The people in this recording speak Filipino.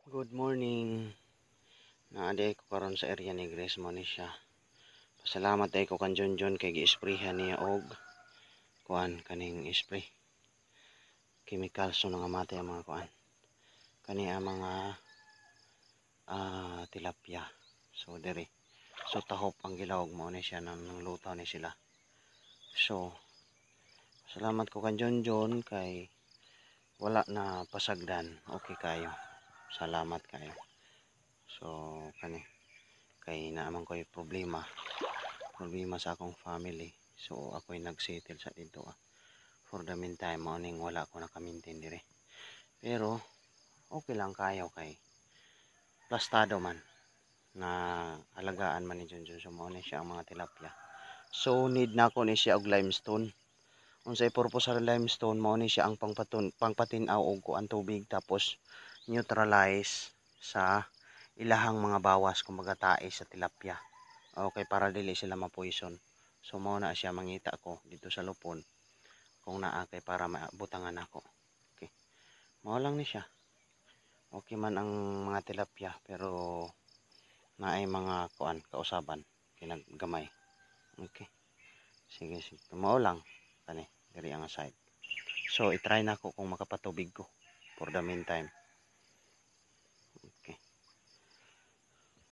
Good morning. Naaday ko karon sa area ni Grace mo ni siya. Pasalamat ay ko kan John kay gi-sprayhan niya og kuan kaning spray. Chemical so nga matay ang mga kuan. Kani ang mga tilapia. So diri. So tahop ang gilawog mo ni siya nang lutaw ni sila. So salamat ko kan John kay wala na pasagdan. Okay kayo. Salamat kayo. So kani kay naaman ko yung problema sa akong family, so ako'y nagsettle sa dito for the meantime morning wala ko nakamintin dire, pero okay lang kayo kay plastado man na alagaan man ni Junjun, so mo ni siya ang mga tilapia. So need na ko ni siya og limestone. Unsay purpose sa limestone, mo ni siya ang pangpatinaw og kuan tubig, tapos neutralize sa ilahang mga bawas kumbaga tae sa tilapia. Okay, para dili sila ma-poison. So mao na siya mangita ko dito sa lupon kung naa kay para mabutangan ako. Okay. Mao lang ni siya. Okay man ang mga tilapia pero naay mga kuan kausaban kinaggamay. Okay. Sige. Mao lang kani diri ang side. So i-try na ko kung makapatubig ko for the meantime.